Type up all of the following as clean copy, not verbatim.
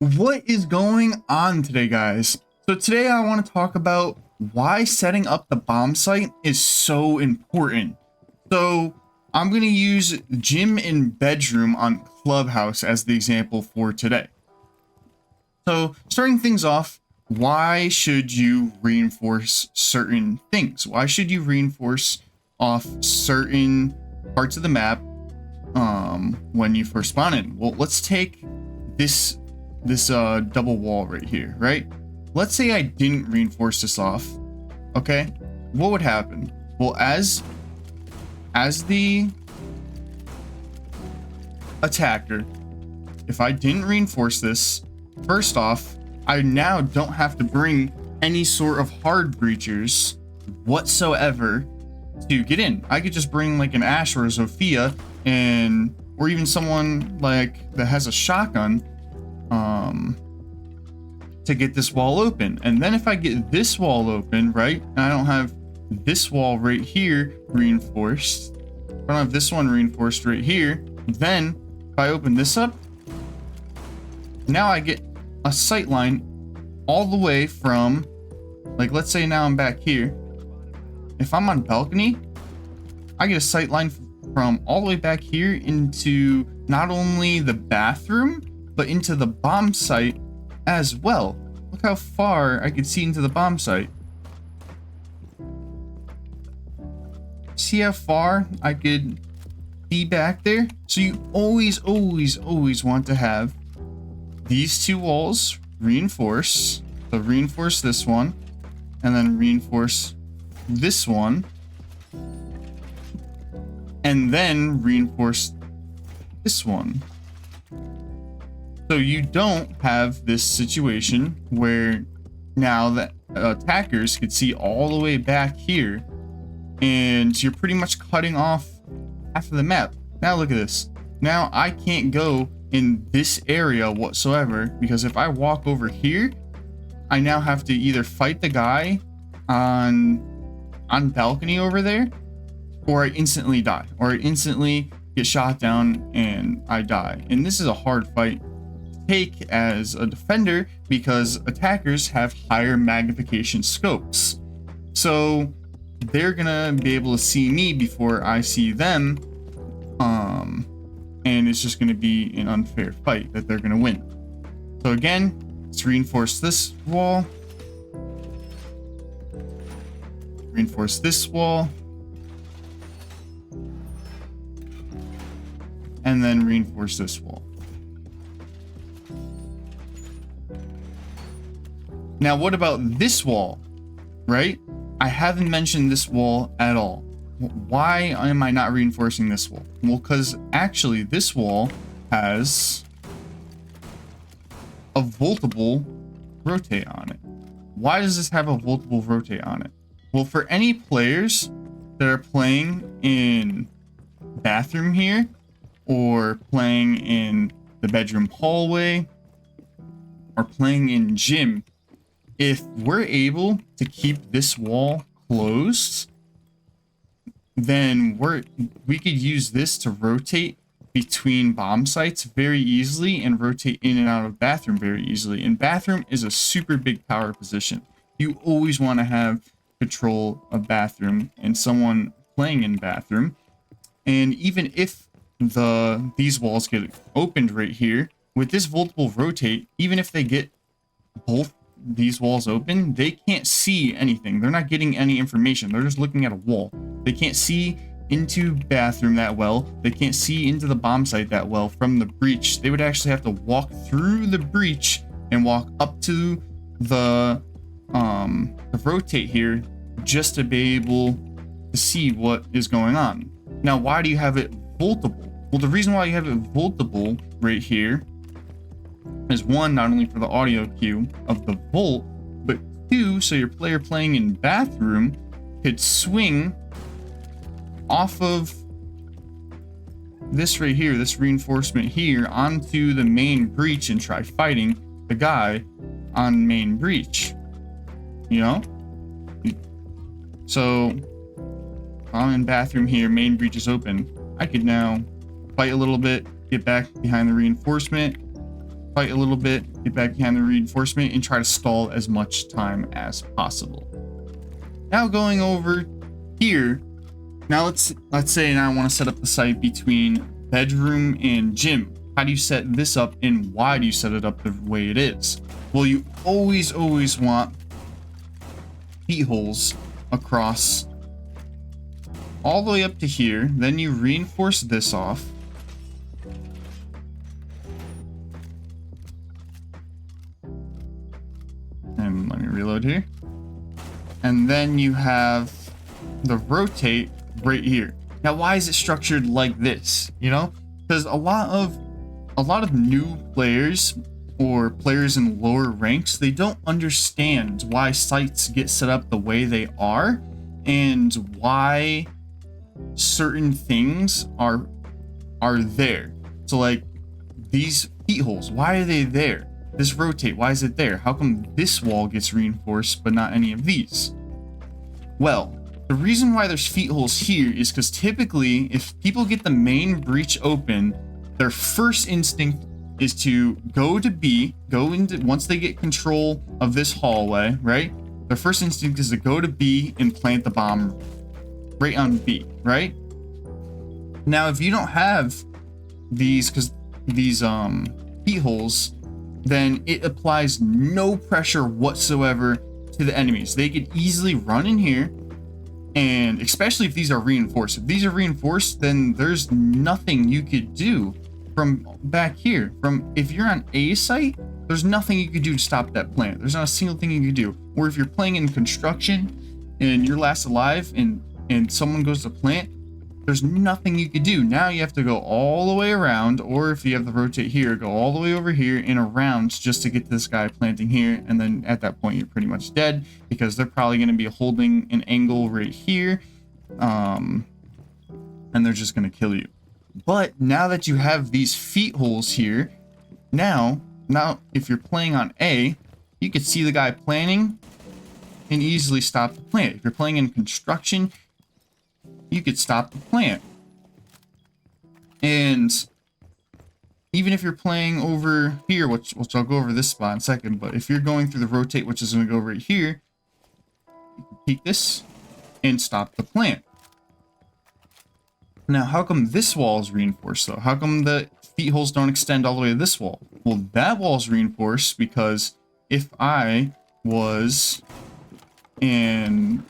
What is going on today, guys? So today I want to talk about why setting up the bomb site is so important. So I'm going to use gym and bedroom on Clubhouse as the example for today. So starting things off, why should you reinforce certain things? Why should you reinforce off certain parts of the map when you first spawn in? Well, let's take this double wall right here, right? Let's say I didn't reinforce this off. Okay, what would happen? Well, as the attacker, if I didn't reinforce this, first off, I now don't have to bring any sort of hard breachers whatsoever to get in. I could just bring like an Ash or a Zofia, or even someone like that has a shotgun to get this wall open. And then if I get this wall open, right, and I don't have this wall right here reinforced, I don't have this one reinforced right here, then if I open this up, now I get a sight line all the way from, like, let's say now I'm back here. If I'm on balcony, I get a sight line from all the way back here into not only the bathroom, but into the bomb site as well. Look how far I could see into the bomb site. See how far I could be back there? So you always want to have these two walls reinforce. So reinforce this one, and then reinforce this one, and then reinforce this one. So you don't have this situation where now that attackers could see all the way back here, and you're pretty much cutting off half of the map. Now look at this. Now I can't go in this area whatsoever, because if I walk over here, I now have to either fight the guy on balcony over there, or I instantly die, or I instantly get shot down and I die. And this is a hard fight to take as a defender because attackers have higher magnification scopes. So they're gonna be able to see me before I see them, and it's just gonna be an unfair fight that they're gonna win. So again, let's reinforce this wall, reinforce this wall, and then reinforce this wall. Now, what about this wall, right? I haven't mentioned this wall at all. Why am I not reinforcing this wall? Well, because actually this wall has a voltable rotate on it. Why does this have a voltable rotate on it? Well, for any players that are playing in bathroom here, or playing in the bedroom hallway, or playing in gym, if we're able to keep this wall closed, then we could use this to rotate between bomb sites very easily and rotate in and out of bathroom very easily. And bathroom is a super big power position. You always want to have control of bathroom and someone playing in bathroom. And even if these walls get opened right here with this voltable rotate, even if they get both these walls open, they can't see anything. They're not getting any information. They're just looking at a wall. They can't see into bathroom that well. They can't see into the bomb site that well from the breach. They would actually have to walk through the breach and walk up to the rotate here just to be able to see what is going on. Now, why do you have it voltable? Well, the reason why you have it voltable right here is one, not only for the audio cue of the volt, but two, so your player playing in bathroom could swing off of this right here, this reinforcement here, onto the main breach and try fighting the guy on main breach, you know? So I'm in bathroom here, main breach is open. I could now fight a little bit, get back behind the reinforcement, fight a little bit, get back behind the reinforcement, and try to stall as much time as possible. Now going over here, now let's say now I want to set up the site between bedroom and gym. How do you set this up, and why do you set it up the way it is? Well, you always want feet holes across all the way up to here. Then you reinforce this off. And let me reload here. And then you have the rotate right here. Now, why is it structured like this? You know, because a lot of new players or players in lower ranks, they don't understand why sites get set up the way they are and why certain things are there. So like these feet holes, why are they there? This rotate, why is it there? How come this wall gets reinforced but not any of these? Well, the reason why there's feet holes here is because typically if people get the main breach open, their first instinct is to go to B, once they get control of this hallway, right? Their first instinct is to go to B and plant the bomb right on B, right? Now, if you don't have these feet holes, then it applies no pressure whatsoever to the enemies. They could easily run in here, and especially if these are reinforced. If these are reinforced, then there's nothing you could do from back here. If you're on A site, there's nothing you could do to stop that plant. There's not a single thing you could do. Or if you're playing in construction and you're last alive and someone goes to plant, there's nothing you could do. Now you have to go all the way around, or if you have the rotate here, go all the way over here and around just to get this guy planting here. And then at that point, you're pretty much dead because they're probably going to be holding an angle right here. And they're just going to kill you. But now that you have these feet holes here, now if you're playing on A, you could see the guy planting and easily stop the plant. If you're playing in construction, you could stop the plant. And even if you're playing over here, which I'll go over this spot in a second, but if you're going through the rotate, which is going to go right here, you can peek this and stop the plant. Now, how come this wall is reinforced though? How come the feet holes don't extend all the way to this wall? Well, that wall is reinforced because if I was an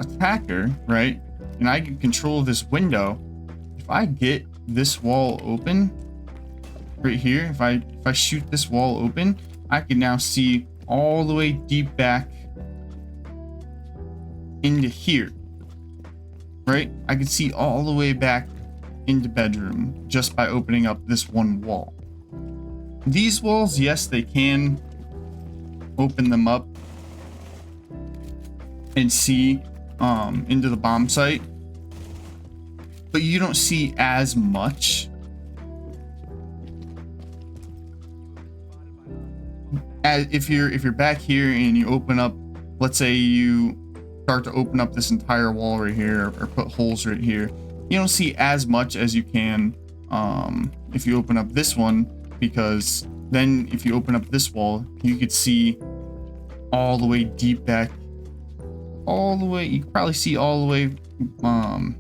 attacker, right, and I get control of this window, if I get this wall open right here, if I shoot this wall open, I can now see all the way deep back into here. Right? I can see all the way back into bedroom just by opening up this one wall. These walls, yes, they can open them up and see into the bomb site, but you don't see as much as if you're back here and you open up, let's say you start to open up this entire wall right here or put holes right here. You don't see as much as you can if you open up this one, because then if you open up this wall, you could see all the way deep back, all the way, you could probably see all the way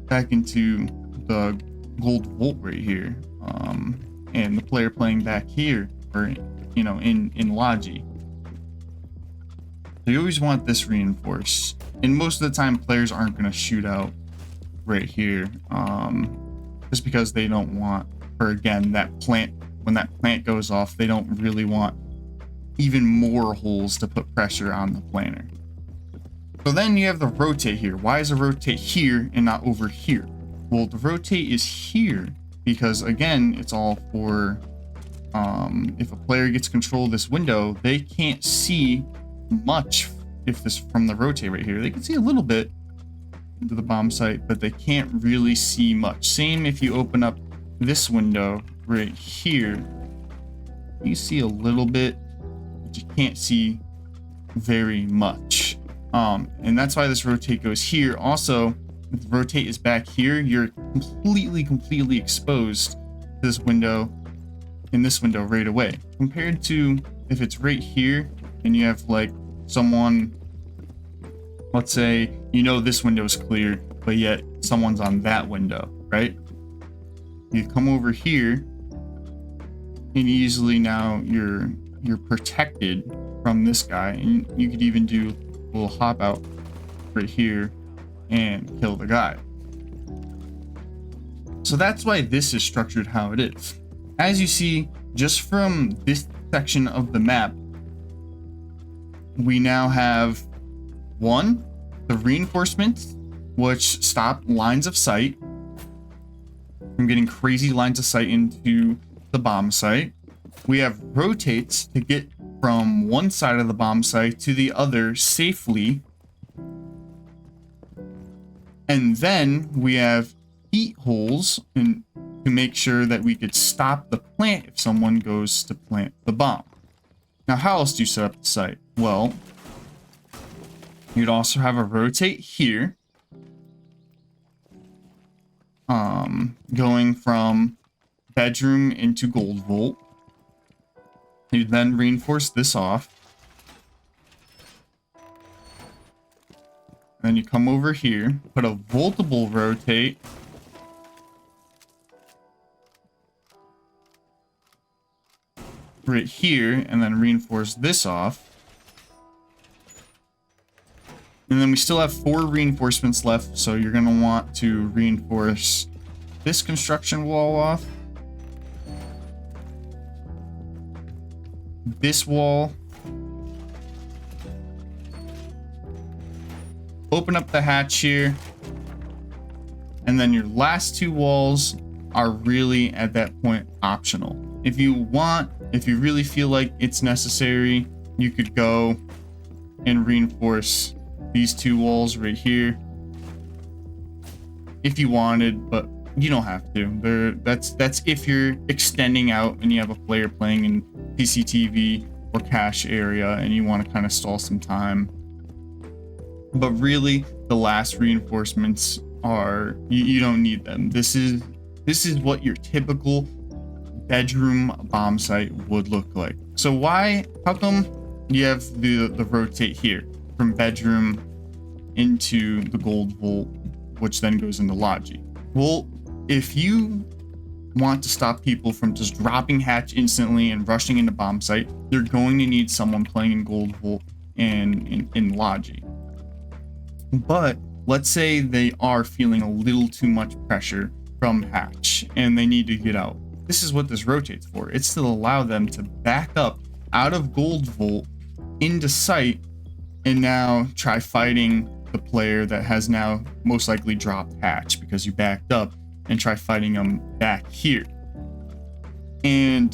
back into the gold vault right here, and the player playing back here, or you know, in Logi. So you always want this reinforced, and most of the time players aren't going to shoot out right here, just because they don't want, or again, that plant, when that plant goes off, they don't really want even more holes to put pressure on the planter. So then you have the rotate here. Why is the rotate here and not over here? Well, the rotate is here because, again, it's all for if a player gets control of this window, they can't see much if this from the rotate right here. They can see a little bit into the bomb site, but they can't really see much. Same if you open up this window right here, you see a little bit, but you can't see very much. And that's why this rotate goes here. Also, if the rotate is back here, you're completely exposed to this window in this window right away, compared to if it's right here and you have like someone, let's say, you know, this window is clear, but yet someone's on that window, right? You come over here and easily now you're protected from this guy, and you could even do a little hop out right here and kill the guy. So that's why this is structured how it is. As you see, just from this section of the map, we now have one, the reinforcements, which stop lines of sight from getting crazy lines of sight into the bomb site. We have rotates to get from one side of the bomb site to the other safely. And then we have heat holes and to make sure that we could stop the plant if someone goes to plant the bomb. Now, how else do you set up the site? Well, you'd also have a rotate here, going from bedroom into gold vault. You then reinforce this off. Then you come over here, put a vaultable rotate. Right here, and then reinforce this off. And then we still have 4 reinforcements left, so you're going to want to reinforce this construction wall off. This wall. Open up the hatch here. And then your last 2 walls are really at that point optional. If you want, if you really feel like it's necessary, you could go and reinforce these 2 walls right here if you wanted, but you don't have to. That's if you're extending out and you have a player playing in CCTV or cache area and you want to kind of stall some time. But really, the last reinforcements are you don't need them. This is what your typical bedroom bomb site would look like. So how come you have the rotate here from bedroom into the gold vault, which then goes into Logi? Well, if you want to stop people from just dropping hatch instantly and rushing into bomb site, they're going to need someone playing in gold vault and in Logi. But let's say they are feeling a little too much pressure from hatch and they need to get out. This is what this rotates for. It's to allow them to back up out of gold vault into site and now try fighting the player that has now most likely dropped hatch because you backed up, and try fighting them back here. And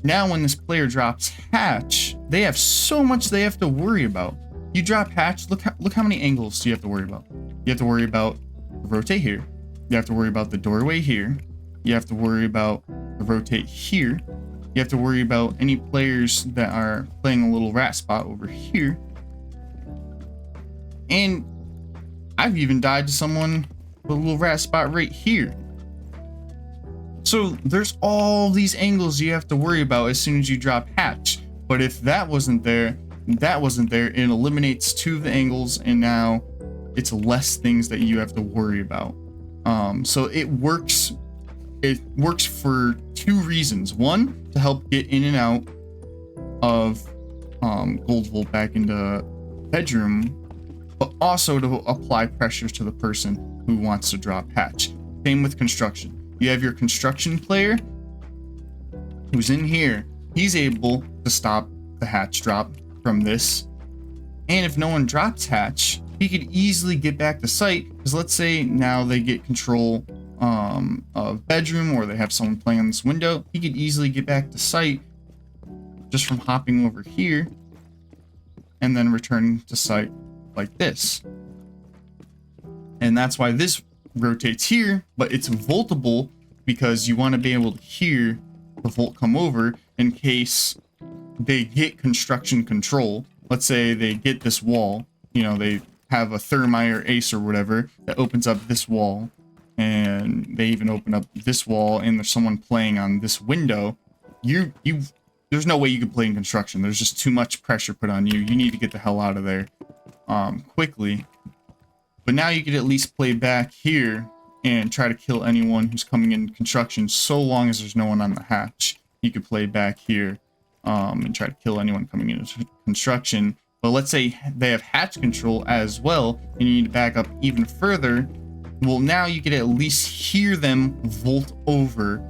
now when this player drops hatch, they have so much they have to worry about. You drop hatch, look how many angles do you have to worry about. You have to worry about the rotate here. You have to worry about the doorway here. You have to worry about the rotate here. You have to worry about any players that are playing a little rat spot over here. And I've even died to someone with a little rat spot right here. So there's all these angles you have to worry about as soon as you drop hatch. But if that wasn't there, it eliminates 2 of the angles, and now it's less things that you have to worry about. So it works for 2 reasons. One, to help get in and out of gold vault back into bedroom, but also to apply pressures to the person who wants to drop hatch. Same with construction. You have your construction player who's in here. He's able to stop the hatch drop from this. And if no one drops hatch, he could easily get back to site, because let's say now they get control of bedroom, or they have someone playing on this window. He could easily get back to site just from hopping over here and then returning to site like this. And that's why this rotates here, but it's vaultable because you want to be able to hear the vault come over in case they get construction control. Let's say they get this wall, they have a thermite or ace or whatever that opens up this wall, and they even open up this wall, and there's someone playing on this window. you there's no way you could play in construction. There's just too much pressure put on you. You need to get the hell out of there quickly. But now you could at least play back here and try to kill anyone who's coming in construction, so long as there's no one on the hatch. You could play back here and try to kill anyone coming into construction. But let's say they have hatch control as well, and you need to back up even further. Well, now you could at least hear them vault over.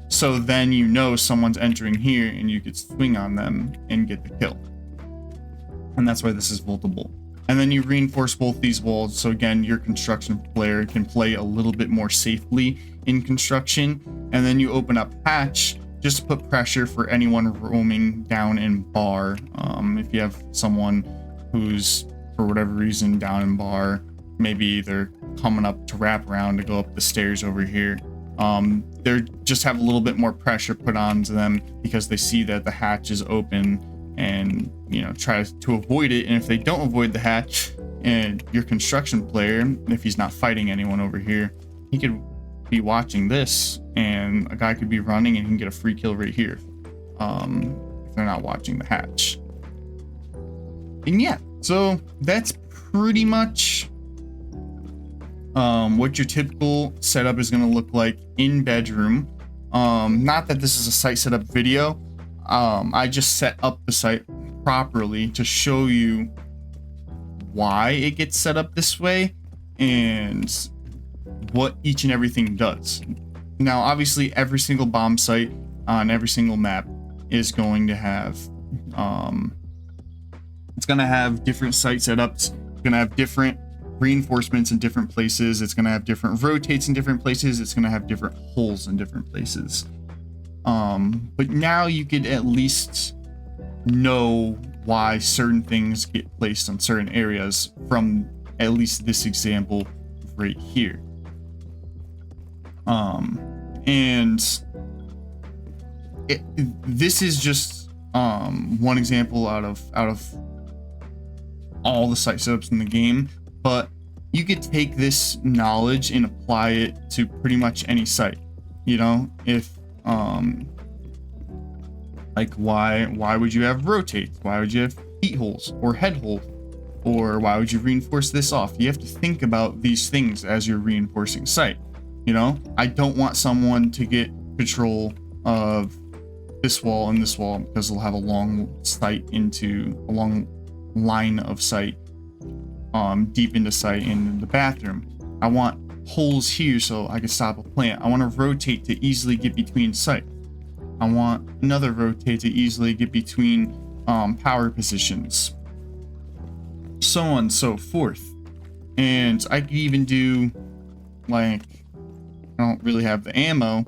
So then you know someone's entering here, and you could swing on them and get the kill. And that's why this is vaultable. And then you reinforce both these walls, so again, your construction player can play a little bit more safely in construction. And then you open up hatch just to put pressure for anyone roaming down in bar. If you have someone who's, for whatever reason, down in bar, maybe they're coming up to wrap around to go up the stairs over here. They just have a little bit more pressure put onto them because they see that the hatch is open, and try to avoid it. And if they don't avoid the hatch, and your construction player, if he's not fighting anyone over here, he could be watching this, and a guy could be running and he can get a free kill right here if they're not watching the hatch. And yeah, so that's pretty much what your typical setup is going to look like in bedroom. Not that this is a site setup video. I just set up the site properly to show you why it gets set up this way and what each and everything does. Now, obviously, every single bomb site on every single map is going to have it's going to have different site setups. It's going to have different reinforcements in different places. It's going to have different rotates in different places. It's going to have different holes in different places. But now you could at least know why certain things get placed on certain areas from at least this example right here. This is just one example out of all the site setups in the game, but you could take this knowledge and apply it to pretty much any site. If like why would you have rotates? Why would you have heat holes or head holes? Or why would you reinforce this off? You have to think about these things as you're reinforcing site. I don't want someone to get control of this wall and this wall because they'll have a long line of sight deep into sight in the bathroom. I want holes here so I can stop a plant. I want to rotate to easily get between sites. I want another rotate to easily get between power positions, so on and so forth. And I could even do, like, I don't really have the ammo,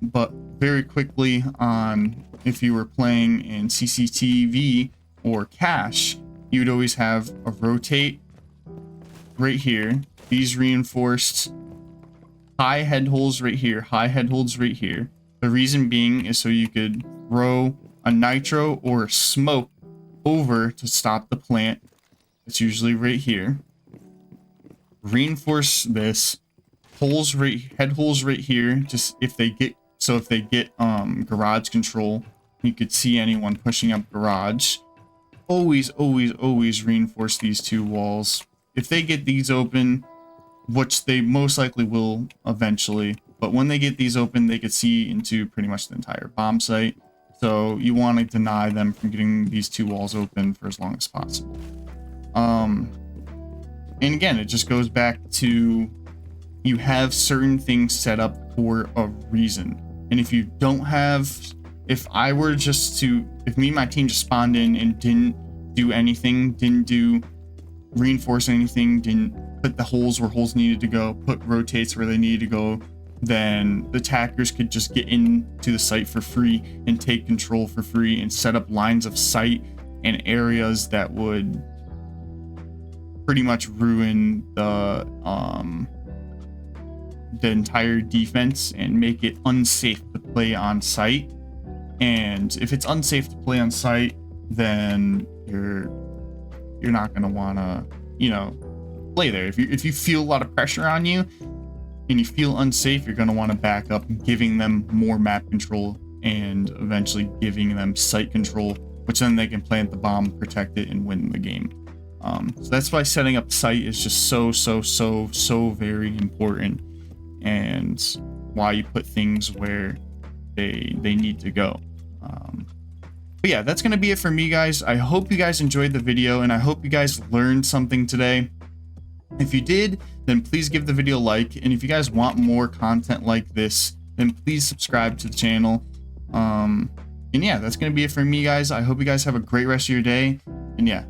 but very quickly on, if you were playing in CCTV or cache, you'd always have a rotate right here, these reinforced high head holes right here, high head holes right here. The reason being is so you could throw a nitro or a smoke over to stop the plant. It's usually right here. Reinforce this, head holes right here, just if they get garage control, you could see anyone pushing up garage. Always reinforce these two walls. If they get these open, which they most likely will eventually, but when they get these open, they could see into pretty much the entire bomb site. So you want to deny them from getting these two walls open for as long as possible. And again, it just goes back to, you have certain things set up for a reason. And if you don't have, if me and my team just spawned in and didn't do anything, didn't reinforce anything, didn't put the holes where holes needed to go, put rotates where they needed to go, then the attackers could just get into the site for free and take control for free and set up lines of sight and areas that would pretty much ruin the entire defense and make it unsafe to play on site. And if it's unsafe to play on site, then you're not going to want to play there. If you feel a lot of pressure on you and you feel unsafe, you're going to want to back up, giving them more map control and eventually giving them site control, which then they can plant the bomb, protect it, and win the game. So that's why setting up site is just so very important, and why you put things where they need to go. But yeah, that's gonna be it for me, guys. I hope you guys enjoyed the video, and I hope you guys learned something today. If you did, then please give the video a like, and if you guys want more content like this, then please subscribe to the channel. And yeah, that's gonna be it for me, guys. I hope you guys have a great rest of your day, and yeah,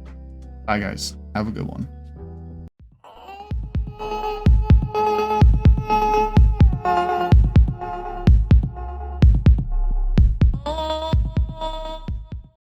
bye guys, have a good one.